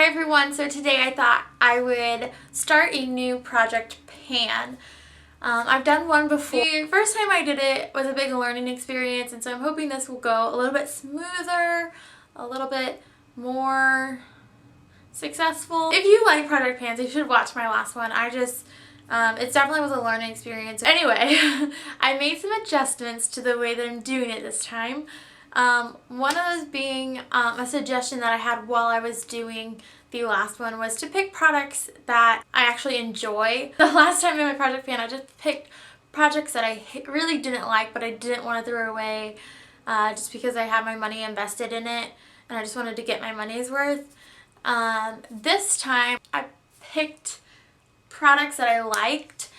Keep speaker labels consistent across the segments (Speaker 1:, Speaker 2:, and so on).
Speaker 1: everyone, so today I thought I would start a new project pan. I've done one before. The first time I did it was a big learning experience, and so I'm hoping this will go a little bit smoother, a little bit more successful. If you like project pans, you should watch my last one. It definitely was a learning experience. Anyway, I made some adjustments to the way that I'm doing it this time. One of those being a suggestion that I had while I was doing the last one was to pick products that I actually enjoy. The last time in my project pan, I just picked projects that I really didn't like, but I didn't want to throw away just because I had my money invested in it and I just wanted to get my money's worth. This time I picked products that I liked,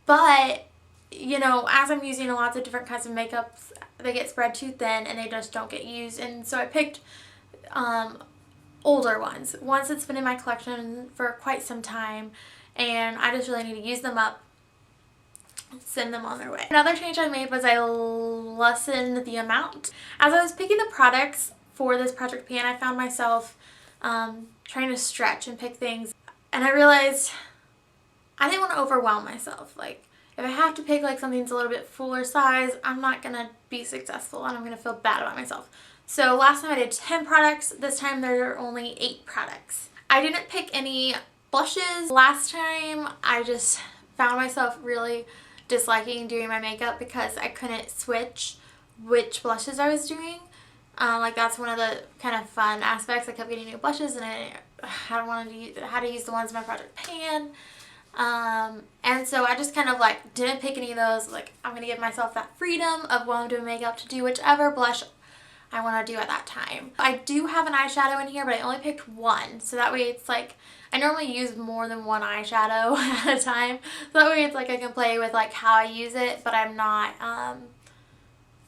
Speaker 1: but you know, as I'm using lots of different kinds of makeups, they get spread too thin and they just don't get used, and so I picked older ones that's been in my collection for quite some time, and I just really need to use them up, send them on their way. Another change I made was I lessened the amount. As I was picking the products for this project pan, I found myself trying to stretch and pick things, and I realized I didn't want to overwhelm myself. Like, if I have to pick like something that's a little bit fuller size, I'm not going to be successful and I'm going to feel bad about myself. So last time I did 10 products, this time there are only 8 products. I didn't pick any blushes. Last time I just found myself really disliking doing my makeup because I couldn't switch which blushes I was doing. Like, that's one of the kind of fun aspects. I kept getting new blushes and I don't want to use how to use the ones in my project pan. And so I just kind of like didn't pick any of those. Like, I'm going to give myself that freedom of while I'm doing makeup to do whichever blush I want to do at that time. I do have an eyeshadow in here, but I only picked one. So that way it's like, I normally use more than one eyeshadow at a time. So that way it's like I can play with like how I use it, but I'm not,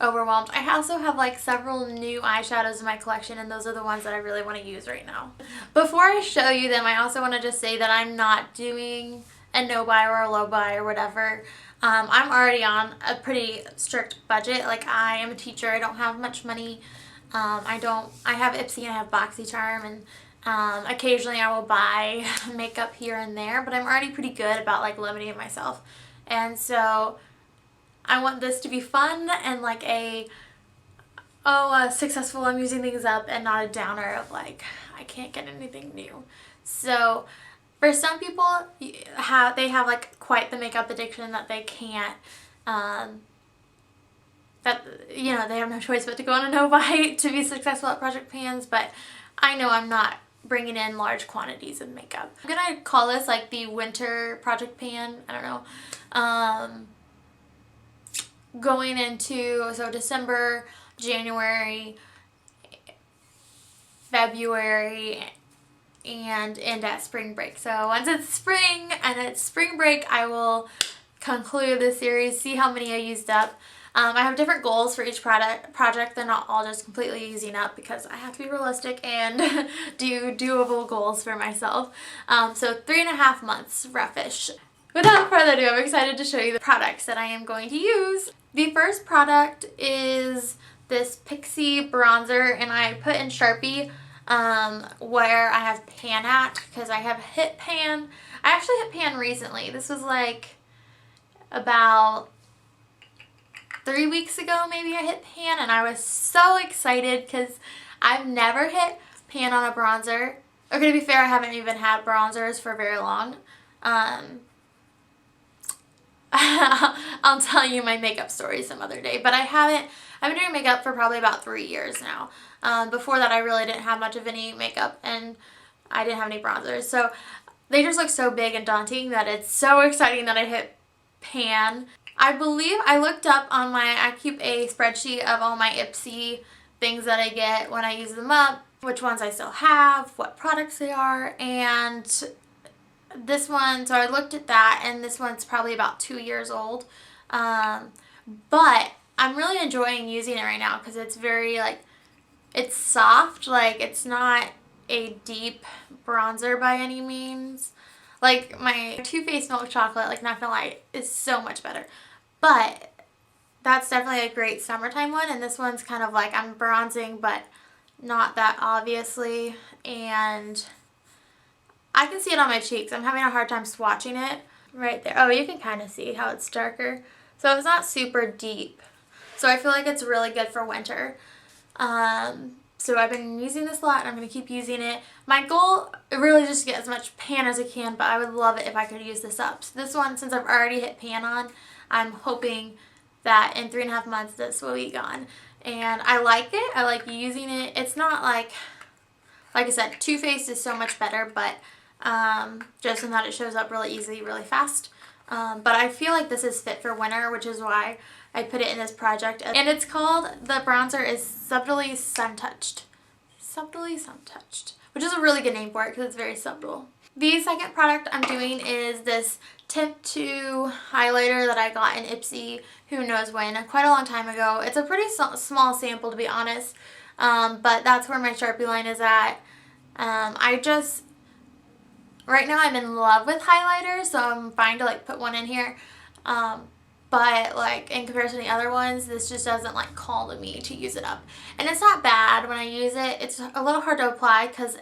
Speaker 1: overwhelmed. I also have like several new eyeshadows in my collection, and those are the ones that I really want to use right now. Before I show you them, I also want to just say that I'm not doing a no buy or a low buy or whatever. I'm already on a pretty strict budget. Like, I am a teacher, I don't have much money. I have Ipsy and I have BoxyCharm, and occasionally I will buy makeup here and there, but I'm already pretty good about like limiting myself. And so I want this to be fun and like successful, I'm using things up, and not a downer of like, I can't get anything new. So for some people, they have like quite the makeup addiction that they can't, that, you know, they have no choice but to go on a no buy to be successful at project pans, but I know I'm not bringing in large quantities of makeup. I'm gonna call this like the winter project pan, I don't know. Going into, so December, January, February, and end at spring break. So once it's spring and it's spring break, I will conclude this series, see how many I used up. I have different goals for each project. They're not all just completely using up because I have to be realistic and do doable goals for myself. So 3.5 months, roughish. Without further ado, I'm excited to show you the products that I am going to use. The first product is this Pixie bronzer, and I put in Sharpie where I have pan at, because I have hit pan. I actually hit pan recently. This was like about 3 weeks ago maybe I hit pan, and I was so excited because I've never hit pan on a bronzer. Okay, to be fair, I haven't even had bronzers for very long. I'll tell you my makeup story some other day, but I've been doing makeup for probably about 3 years now. Before that, I really didn't have much of any makeup, and I didn't have any bronzers, so they just look so big and daunting that it's so exciting that I hit pan. I believe I looked up on I keep a spreadsheet of all my Ipsy things that I get when I use them up, which ones I still have, what products they are, and this one, so I looked at that, and this one's probably about 2 years old, but I'm really enjoying using it right now because it's very like, it's soft, like it's not a deep bronzer by any means. Like, my Too Faced Milk Chocolate, like, not gonna lie, is so much better, but that's definitely a great summertime one, and this one's kind of like I'm bronzing but not that obviously, and I can see it on my cheeks. I'm having a hard time swatching it right there. Oh, you can kind of see how it's darker. So it's not super deep. So I feel like it's really good for winter. So I've been using this a lot, and I'm going to keep using it. My goal really just to get as much pan as I can, but I would love it if I could use this up. So this one, since I've already hit pan on, I'm hoping that in 3.5 months this will be gone. And I like it. I like using it. It's not like I said, Too Faced is so much better, but just in that it shows up really easily, really fast. But I feel like this is fit for winter, which is why I put it in this project. And it's called, the bronzer is Subtly Sun-Touched. Subtly Sun-Touched, which is a really good name for it because it's very subtle. The second product I'm doing is this Tint 2 highlighter that I got in Ipsy, who knows when, quite a long time ago. It's a pretty small sample, to be honest, but that's where my Sharpie line is at. Right now I'm in love with highlighters, so I'm fine to like put one in here. But like in comparison to the other ones, this just doesn't like call to me to use it up. And it's not bad when I use it. It's a little hard to apply because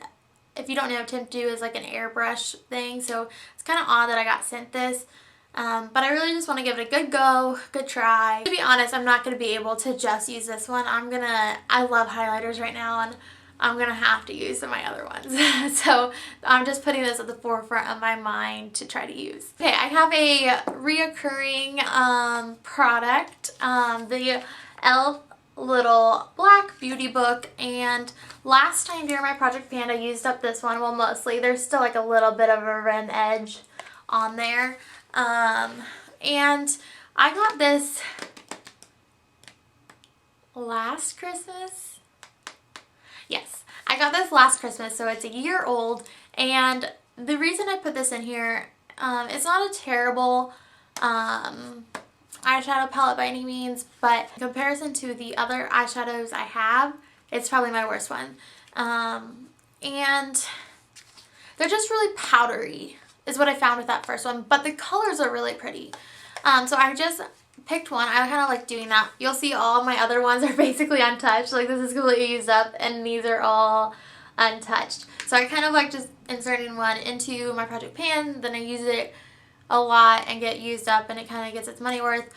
Speaker 1: if you don't know, Tint 2 is like an airbrush thing, so it's kind of odd that I got sent this. But I really just want to give it a good go, good try. To be honest, I'm not going to be able to just use this one. I love highlighters right now, and I'm going to have to use some of my other ones. So I'm just putting this at the forefront of my mind to try to use. Okay, I have a reoccurring product, the e.l.f. little black beauty book, and last time during my project pan I used up this one. Well, mostly. There's still like a little bit of a rim edge on there. And I got this last Christmas. Yes, I got this last Christmas, so it's a year old, and the reason I put this in here, it's not a terrible eyeshadow palette by any means, but in comparison to the other eyeshadows I have, it's probably my worst one. And they're just really powdery, is what I found with that first one, but the colors are really pretty. So I just picked one. I kind of like doing that. You'll see all my other ones are basically untouched. Like this is completely used up, and these are all untouched. So I kind of like just inserting one into my project pan, then I use it a lot and get used up, and it kind of gets its money worth.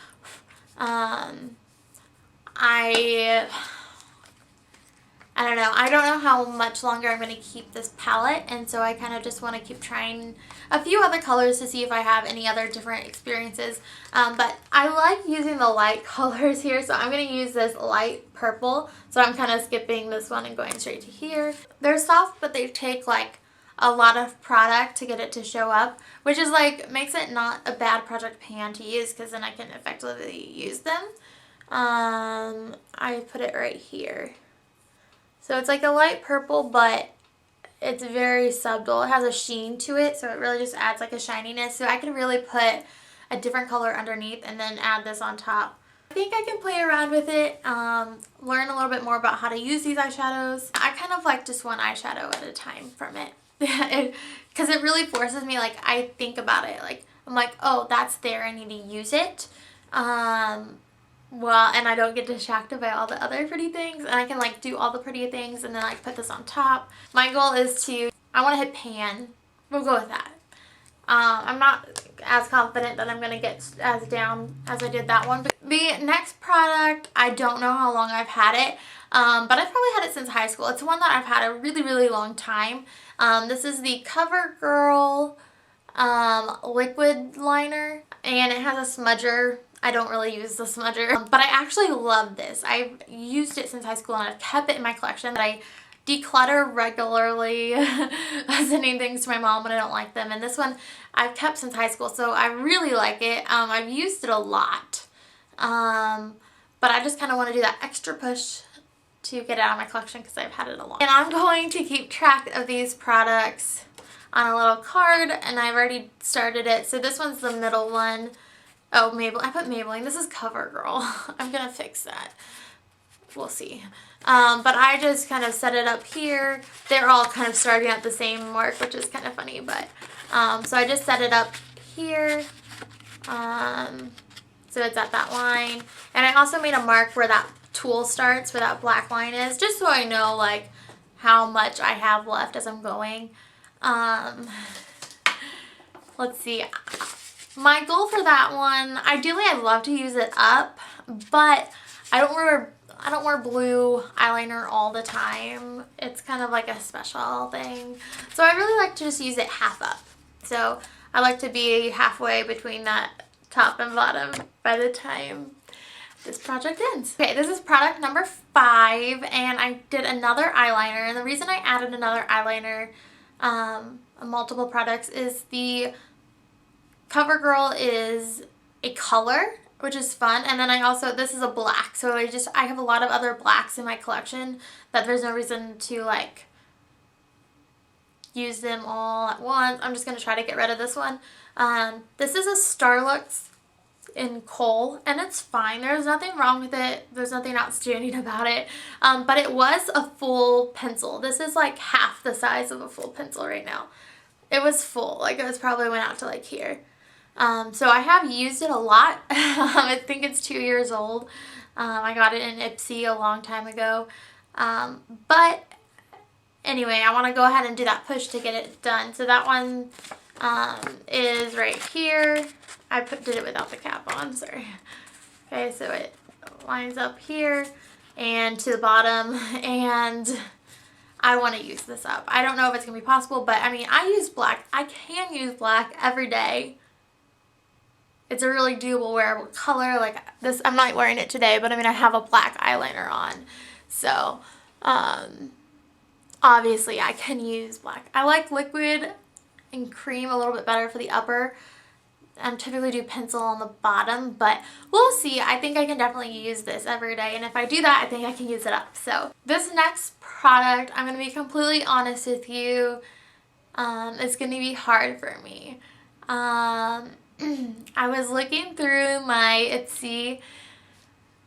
Speaker 1: I don't know. I don't know how much longer I'm going to keep this palette, and so I kind of just want to keep trying a few other colors to see if I have any other different experiences. But I like using the light colors here, so I'm going to use this light purple. So I'm kind of skipping this one and going straight to here. They're soft, but they take like a lot of product to get it to show up, which is like makes it not a bad project pan to use because then I can effectively use them. I put it right here. So it's like a light purple, but it's very subtle. It has a sheen to it, so it really just adds like a shininess. So I could really put a different color underneath and then add this on top. I think I can play around with it, learn a little bit more about how to use these eyeshadows. I kind of like just one eyeshadow at a time from it. Because it really forces me, like I think about it. Like I'm like, oh, that's there, I need to use it. Well, and I don't get distracted by all the other pretty things, and I can like do all the pretty things and then like put this on top. My goal is I want to hit pan. We'll go with that. I'm not as confident that I'm going to get as down as I did that one. But the next product, I don't know how long I've had it, but I've probably had it since high school. It's one that I've had a really, really long time. This is the CoverGirl liquid liner, and it has a smudger. I don't really use the smudger, but I actually love this. I've used it since high school, and I've kept it in my collection. I declutter regularly, sending things to my mom when I don't like them, and this one I've kept since high school, so I really like it. I've used it a lot, but I just kind of want to do that extra push to get it out of my collection because I've had it a lot. And I'm going to keep track of these products on a little card, and I've already started it. So this one's the middle one. Oh, Maybelline. I put Maybelline. This is CoverGirl. I'm going to fix that. We'll see. But I just kind of set it up here. They're all kind of starting at the same mark, which is kind of funny. But so I just set it up here. So it's at that line. And I also made a mark where that tool starts, where that black line is, just so I know like how much I have left as I'm going. Let's see. My goal for that one, ideally I'd love to use it up, but I don't wear blue eyeliner all the time. It's kind of like a special thing. So I really like to just use it half up. So I like to be halfway between that top and bottom by the time this project ends. Okay, this is product number 5, and I did another eyeliner. And the reason I added another eyeliner, multiple products, is the CoverGirl is a color, which is fun. And then I also, this is a black, so I have a lot of other blacks in my collection that there's no reason to like use them all at once. I'm just going to try to get rid of this one. This is a Starlux in Kohl, and it's fine. There's nothing wrong with it. There's nothing outstanding about it. But it was a full pencil. This is like half the size of a full pencil right now. It was full. Like it was probably went out to like here. So I have used it a lot. I think it's 2 years old. I got it in Ipsy a long time ago. But anyway, I want to go ahead and do that push to get it done. So that one is right here. I did it without the cap on, sorry. Okay, so it lines up here and to the bottom, and I want to use this up. I don't know if it's going to be possible, but I mean, I use black. I can use black every day. It's a really doable wearable color. Like this, I'm not wearing it today, but I mean, I have a black eyeliner on. So, obviously I can use black. I like liquid and cream a little bit better for the upper. I typically do pencil on the bottom, but we'll see. I think I can definitely use this every day, and if I do that, I think I can use it up. So this next product, I'm going to be completely honest with you, it's going to be hard for me. I was looking through my Ipsy.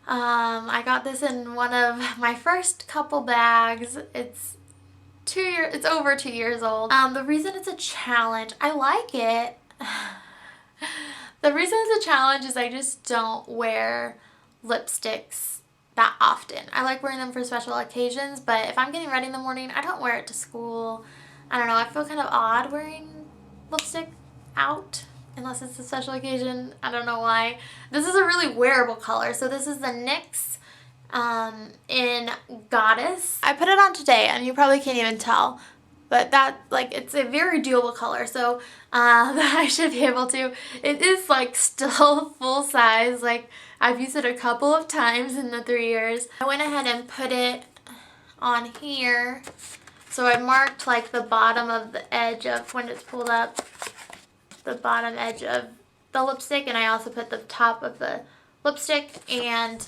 Speaker 1: I got this in one of my first couple bags. It's over 2 years old. The reason it's a challenge, I like it. The reason it's a challenge is I just don't wear lipsticks that often. I like wearing them for special occasions, but if I'm getting ready in the morning, I don't wear it to school. I don't know, I feel kind of odd wearing lipstick out unless it's a special occasion. I don't know why. This is a really wearable color. So this is the NYX in Goddess. I put it on today, and you probably can't even tell. But that, like, it's a very doable color, so I should be able to. It is, like, still full size. Like, I've used it a couple of times in the 3 years. I went ahead and put it on here. So I marked, like, the bottom of the edge of, when it's pulled up, the bottom edge of the lipstick. And I also put the top of the lipstick. And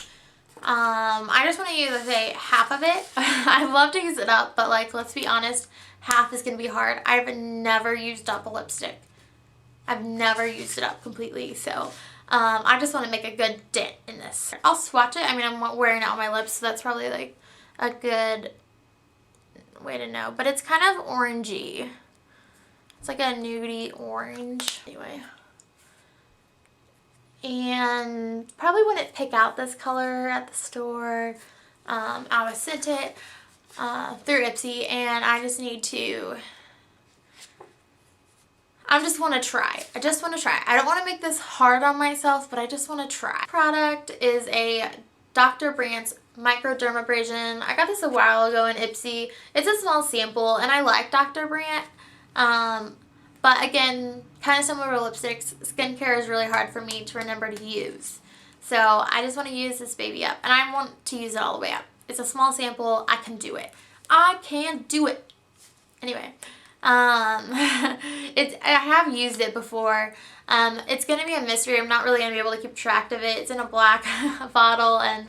Speaker 1: I just want to use, say, half of it. I'd love to use it up, but, like, let's be honest, half is going to be hard. I've never used up a lipstick. I've never used it up completely, so I just want to make a good dent in this. I'll swatch it. I mean, I'm wearing it on my lips, so that's probably like a good way to know. But it's kind of orangey. It's like a nudie orange. Anyway. And probably wouldn't pick out this color at the store. I was sent it through Ipsy, and I just need to, I just want to try. I just want to try. I don't want to make this hard on myself, but I just want to try. Product is a Dr. Brandt's microdermabrasion. I got this a while ago in Ipsy. It's a small sample, and I like Dr. Brandt. But again, kind of similar to lipsticks, skincare is really hard for me to remember to use. So I just want to use this baby up, and I want to use it all the way up. It's a small sample. I can do it. I can do it. Anyway, I have used it before. It's going to be a mystery. I'm not really going to be able to keep track of it. It's in a black bottle, and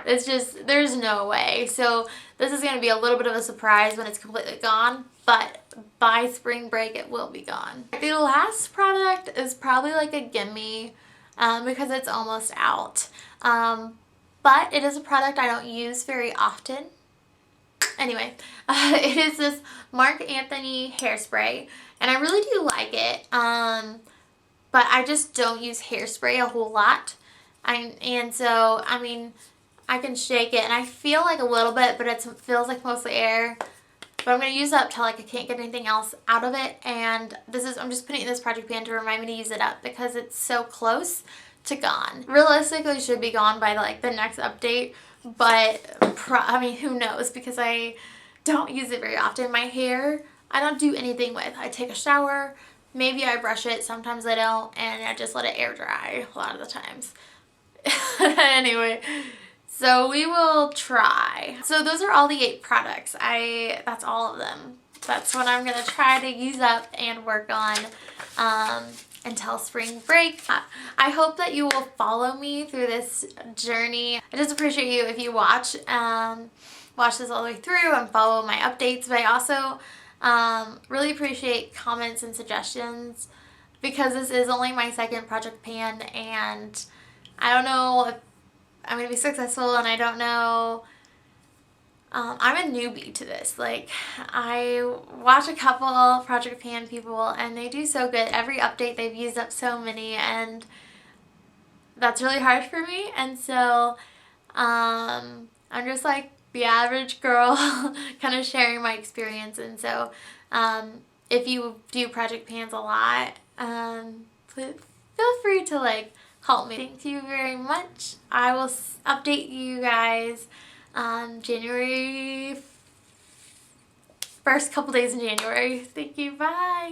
Speaker 1: it's just, there's no way. So this is going to be a little bit of a surprise when it's completely gone, but by spring break it will be gone. The last product is probably like a gimme because it's almost out. But it is a product I don't use very often. Anyway, it is this Marc Anthony hairspray, and I really do like it. But I just don't use hairspray a whole lot. So, I mean, I can shake it, and I feel like a little bit, but it feels like mostly air. But I'm going to use it up till like I can't get anything else out of it. And I'm just putting it in this project pan to remind me to use it up because it's so close to gone. Realistically, it should be gone by like the next update. But I mean, who knows, because I don't use it very often. My hair, I don't do anything with. I take a shower, maybe I brush it, sometimes I don't, and I just let it air dry a lot of the times. Anyway. So we will try. So those are all the 8 products. That's all of them. That's what I'm going to try to use up and work on until spring break. I hope that you will follow me through this journey. I just appreciate you if you watch this all the way through and follow my updates. But I also really appreciate comments and suggestions, because this is only my second project pan, and I don't know if I'm going to be successful, and I don't know. I'm a newbie to this. Like, I watch a couple project pan people, and they do so good. Every update they've used up so many, and that's really hard for me. And so I'm just like the average girl kind of sharing my experience. And so if you do project pans a lot, feel free to like help me. Thank you very much. I will update you guys January, first couple days in January. Thank you. Bye.